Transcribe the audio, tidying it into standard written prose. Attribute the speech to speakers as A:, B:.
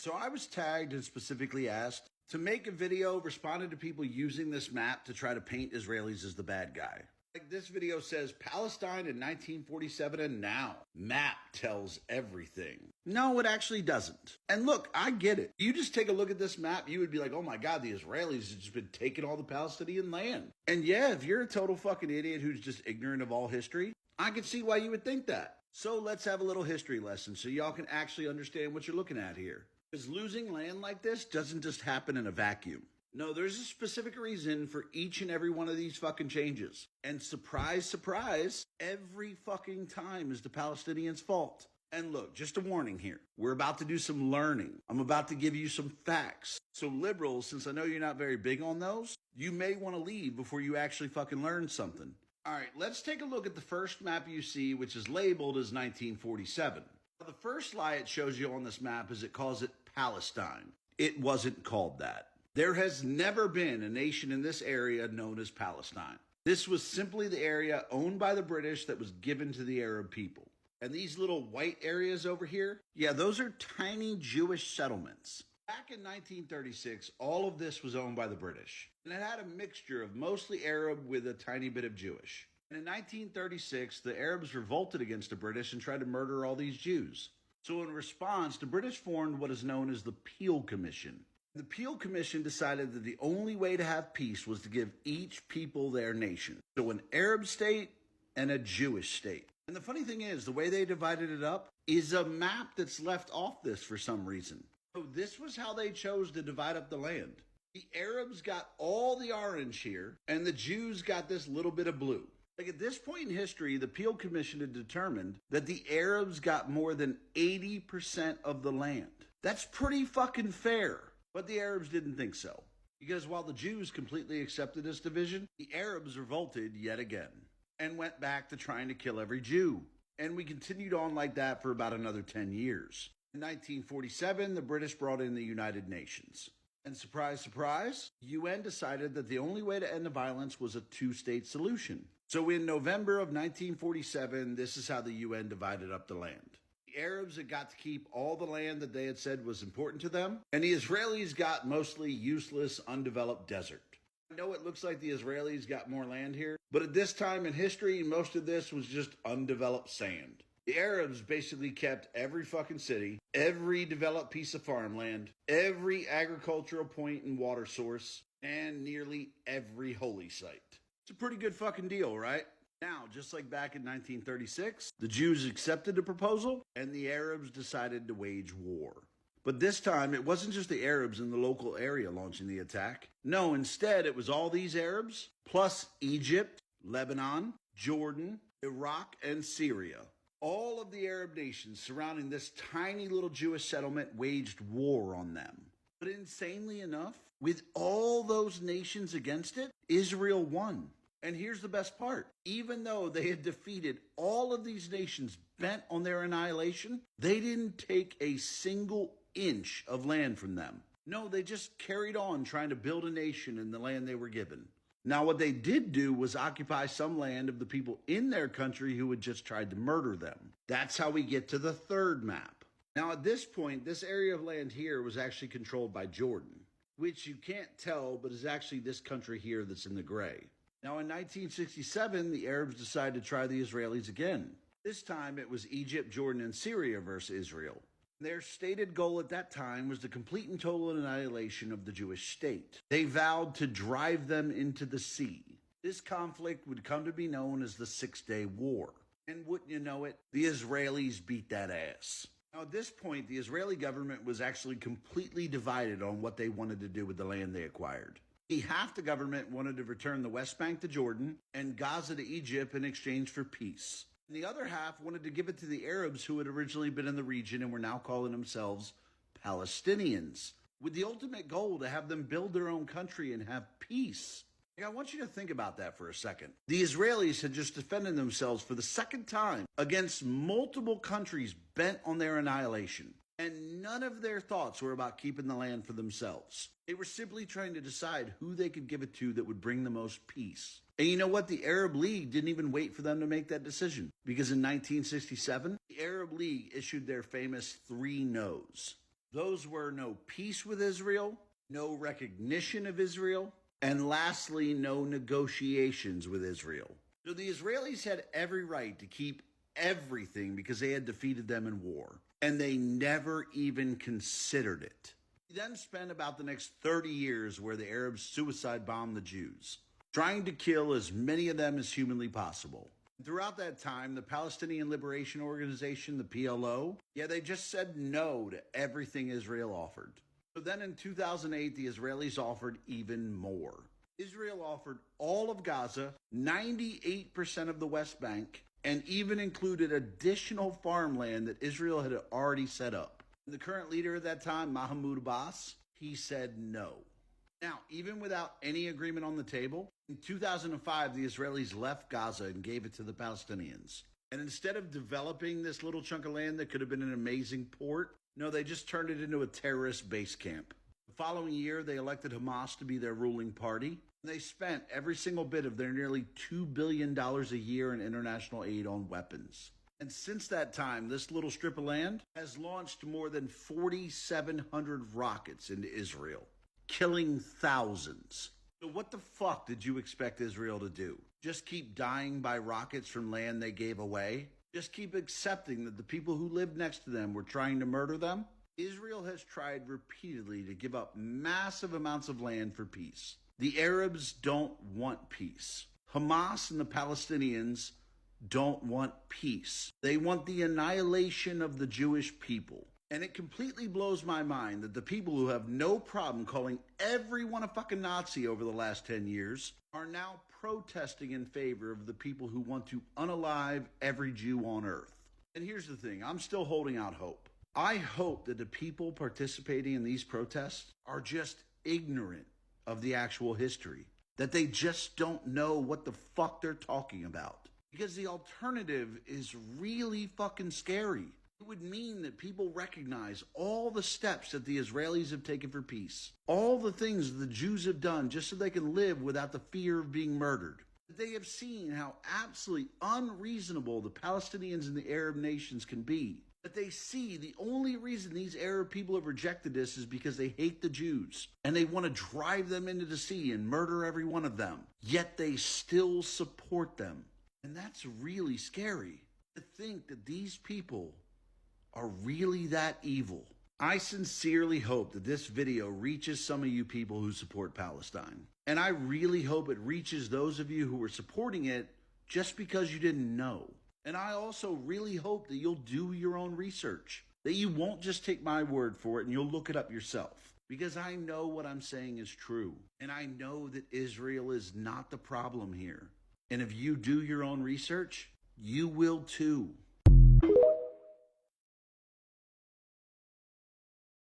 A: So I was tagged and specifically asked to make a video responding to people using this map to try to paint Israelis as the bad guy. Like this video says, Palestine in 1947 and now. Map tells everything. No, it actually doesn't. And look, I get it. You just take a look at this map, you would be like, oh my God, the Israelis have just been taking all the Palestinian land. And yeah, if you're a total fucking idiot who's just ignorant of all history, I can see why you would think that. So let's have a little history lesson so y'all can actually understand what you're looking at here. Because losing land like this doesn't just happen in a vacuum. No, there's a specific reason for each and every one of these fucking changes. And surprise, surprise, every fucking time is the Palestinians' fault. And look, just a warning here. We're about to do some learning. I'm about to give you some facts. So liberals, since I know you're not very big on those, you may want to leave before you actually fucking learn something. All right, let's take a look at the first map you see, which is labeled as 1947. The first lie it shows you on this map is it calls it Palestine. It wasn't called that. There has never been a nation in this area known as Palestine. This was simply the area owned by the British that was given to the Arab people. And these little white areas over here, yeah, those are tiny Jewish settlements. Back in 1936, all of this was owned by the British. And it had a mixture of mostly Arab with a tiny bit of Jewish. And in 1936, the Arabs revolted against the British and tried to murder all these Jews. So in response, the British formed what is known as the Peel Commission. The Peel Commission decided that the only way to have peace was to give each people their nation. So an Arab state and a Jewish state. And the funny thing is, the way they divided it up is a map that's left off this for some reason. So this was how they chose to divide up the land. The Arabs got all the orange here, and the Jews got this little bit of blue. Like at this point in history, the Peel Commission had determined that the Arabs got more than 80% of the land. That's pretty fucking fair. But the Arabs didn't think so. Because while the Jews completely accepted this division, the Arabs revolted yet again and went back to trying to kill every Jew. And we continued on like that for about another 10 years. In 1947, the British brought in the United Nations. And surprise, surprise, UN decided that the only way to end the violence was a two-state solution. So in November of 1947, this is how the UN divided up the land. The Arabs had got to keep all the land that they had said was important to them, and the Israelis got mostly useless, undeveloped desert. I know it looks like the Israelis got more land here, but at this time in history, most of this was just undeveloped sand. The Arabs basically kept every fucking city, every developed piece of farmland, every agricultural point and water source, and nearly every holy site. It's a pretty good fucking deal, right? Now, just like back in 1936, the Jews accepted the proposal and the Arabs decided to wage war. But this time, it wasn't just the Arabs in the local area launching the attack. No, instead, it was all these Arabs, plus Egypt, Lebanon, Jordan, Iraq, and Syria. All of the Arab nations surrounding this tiny little Jewish settlement waged war on them. But insanely enough, with all those nations against it, Israel won. And here's the best part. Even though they had defeated all of these nations bent on their annihilation, they didn't take a single inch of land from them. No, they just carried on trying to build a nation in the land they were given. Now, what they did do was occupy some land of the people in their country who had just tried to murder them. That's how we get to the third map. Now, at this point, this area of land here was actually controlled by Jordan, which you can't tell, but is actually this country here that's in the gray. Now, in 1967, the Arabs decided to try the Israelis again. This time, it was Egypt, Jordan, and Syria versus Israel. Their stated goal at that time was the complete and total annihilation of the Jewish state. They vowed to drive them into the sea. This conflict would come to be known as the Six-Day War. And wouldn't you know it, the Israelis beat that ass. Now, at this point, the Israeli government was actually completely divided on what they wanted to do with the land they acquired. Half the government wanted to return the West Bank to Jordan and Gaza to Egypt in exchange for peace. And the other half wanted to give it to the Arabs who had originally been in the region and were now calling themselves Palestinians, with the ultimate goal to have them build their own country and have peace. I want you to think about that for a second. The Israelis had just defended themselves for the second time against multiple countries bent on their annihilation. And none of their thoughts were about keeping the land for themselves. They were simply trying to decide who they could give it to that would bring the most peace. And you know what? The Arab League didn't even wait for them to make that decision. Because in 1967, the Arab League issued their famous 3 no's. Those were no peace with Israel, no recognition of Israel, and lastly, no negotiations with Israel. So the Israelis had every right to keep everything because they had defeated them in war, and they never even considered it. He then spent about the next 30 years where the Arabs suicide bombed the Jews, trying to kill as many of them as humanly possible. Throughout that time, the Palestinian Liberation Organization, the PLO, they just said no to everything Israel offered. So then in 2008, the Israelis offered even more. Israel offered all of Gaza, 98% of the West Bank, and even included additional farmland that Israel had already set up. The current leader at that time, Mahmoud Abbas, he said no. Now, even without any agreement on the table, in 2005, the Israelis left Gaza and gave it to the Palestinians. And instead of developing this little chunk of land that could have been an amazing port, no, they just turned it into a terrorist base camp. The following year, they elected Hamas to be their ruling party. They spent every single bit of their nearly $2 billion a year in international aid on weapons. And since that time, this little strip of land has launched more than 4,700 rockets into Israel, killing thousands. So what the fuck did you expect Israel to do? Just keep dying by rockets from land they gave away? Just keep accepting that the people who lived next to them were trying to murder them? Israel has tried repeatedly to give up massive amounts of land for peace. The Arabs don't want peace. Hamas and the Palestinians don't want peace. They want the annihilation of the Jewish people. And it completely blows my mind that the people who have no problem calling everyone a fucking Nazi over the last 10 years are now protesting in favor of the people who want to unalive every Jew on earth. And here's the thing, I'm still holding out hope. I hope that the people participating in these protests are just ignorant of the actual history, that they just don't know what the fuck they're talking about. Because the alternative is really fucking scary. It would mean that people recognize all the steps that the Israelis have taken for peace, all the things the Jews have done just so they can live without the fear of being murdered. They have seen how absolutely unreasonable the Palestinians and the Arab nations can be. That they see the only reason these Arab people have rejected this is because they hate the Jews and they want to drive them into the sea and murder every one of them. Yet they still support them. And that's really scary to think that these people are really that evil. I sincerely hope that this video reaches some of you people who support Palestine. And I really hope it reaches those of you who were supporting it just because you didn't know. And I also really hope that you'll do your own research, that you won't just take my word for it and you'll look it up yourself. Because I know what I'm saying is true. And I know that Israel is not the problem here. And if you do your own research, you will too.